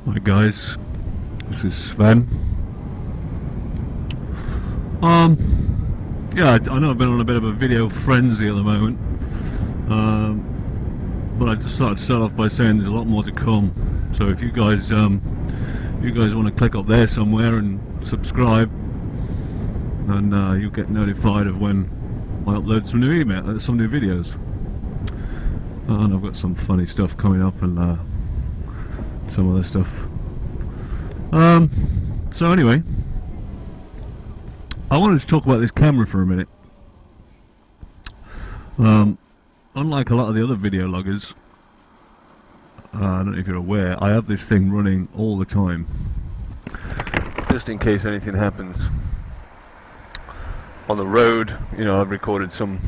Hi guys, this is Sven. Yeah, I know I've been on a bit of a video frenzy at the moment, but I just thought I'd start off by saying there's a lot more to come. So if you guys want to click up there somewhere and subscribe, then you'll get notified of when I upload some new some new videos. And I've got some funny stuff coming up and some other stuff. So anyway, I wanted to talk about this camera for a minute. Unlike a lot of the other video loggers, I don't know if you're aware, I have this thing running all the time, just in case anything happens. On the road, you know, I've recorded some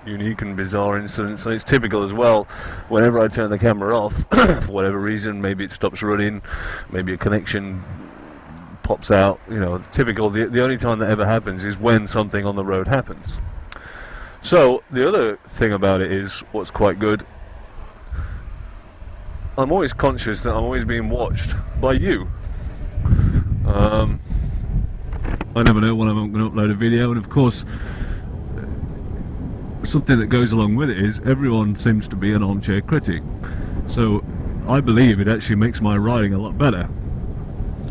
unique and bizarre incidents, and it's typical as well. Whenever I turn the camera off, for whatever reason, maybe it stops running, maybe a connection pops out, you know, typical. The only time that ever happens is when something on the road happens. So the other thing about it is, what's quite good, I'm always conscious that I'm always being watched by you. I never know when I'm going to upload a video, and of course something that goes along with it is everyone seems to be an armchair critic. So I believe it actually makes my riding a lot better.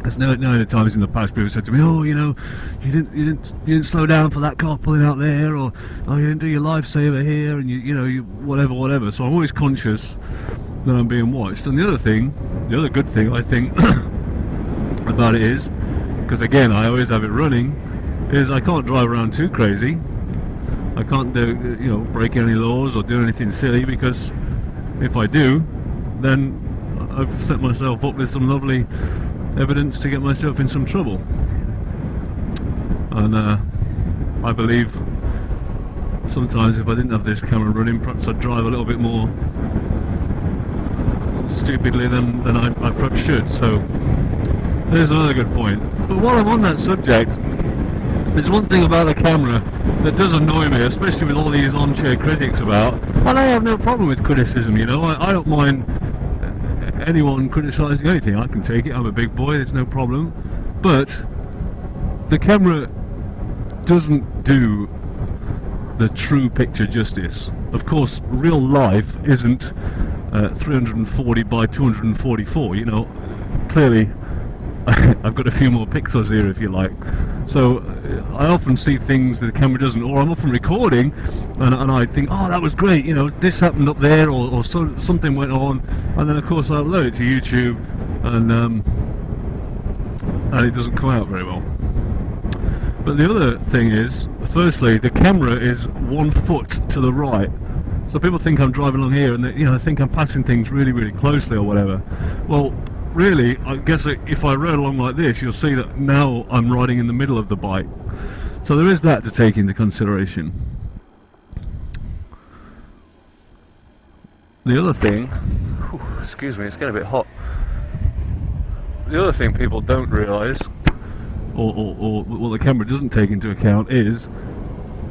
There's no times in the past people said to me, "Oh, you know, you didn't slow down for that car pulling out there," or "Oh, you didn't do your lifesaver here," and you whatever. So I'm always conscious that I'm being watched. And the other good thing I think about it is, because again I always have it running, is I can't drive around too crazy. I can't break any laws or do anything silly, because if I do, then I've set myself up with some lovely evidence to get myself in some trouble. And I believe sometimes if I didn't have this camera running, perhaps I'd drive a little bit more stupidly than I perhaps should. So there's another good point. But while I'm on that subject, there's one thing about the camera that does annoy me, especially with all these armchair critics about, and I have no problem with criticism, you know, I don't mind anyone criticising anything. I can take it, I'm a big boy, there's no problem. But the camera doesn't do the true picture justice. Of course, real life isn't 340 by 244, you know. Clearly I've got a few more pixels here, if you like. So I often see things that the camera doesn't, or I'm often recording and I think, oh, that was great, you know, this happened up there, or something went on, and then of course I upload it to YouTube, and it doesn't come out very well. But the other thing is, firstly, the camera is 1 foot to the right. So people think I'm driving along here and they think I'm passing things really, really closely or whatever. Well, really, I guess if I rode along like this, you'll see that now I'm riding in the middle of the bike. So there is that to take into consideration. The other thing, excuse me, it's getting a bit hot. The other thing people don't realise, or what the camera doesn't take into account, is,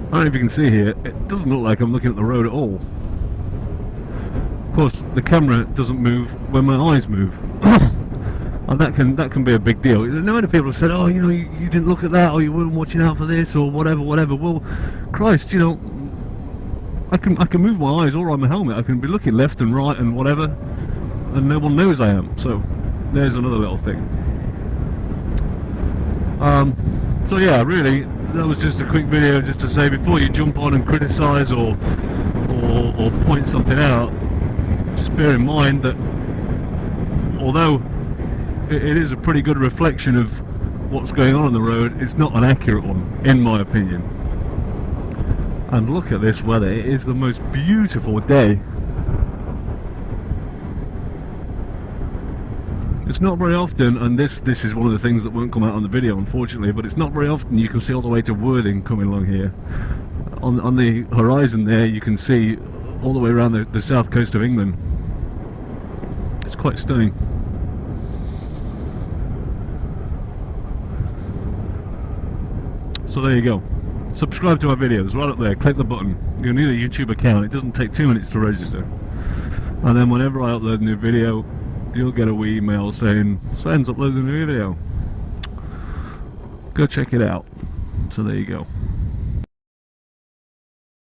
I don't know if you can see here, it doesn't look like I'm looking at the road at all. Of course, the camera doesn't move when my eyes move. And that can be a big deal. No many people have said, "Oh, you know, you didn't look at that, or you weren't watching out for this, or whatever." Well, Christ, you know, I can move my eyes all around my helmet. I can be looking left and right and whatever, and no one knows I am. So there's another little thing. So yeah, really, that was just a quick video just to say, before you jump on and criticise or point something out, just bear in mind that although it is a pretty good reflection of what's going on the road, it's not an accurate one, in my opinion. And look at this weather, it is the most beautiful day. It's not very often, and this is one of the things that won't come out on the video, unfortunately, but it's not very often you can see all the way to Worthing coming along here. On the horizon there, you can see all the way around the south coast of England. It's quite stunning. So there you go. Subscribe to my videos, right up there, click the button. You'll need a YouTube account, it doesn't take 2 minutes to register. And then whenever I upload a new video, you'll get a wee email saying Sven's uploading a new video. Go check it out. So there you go.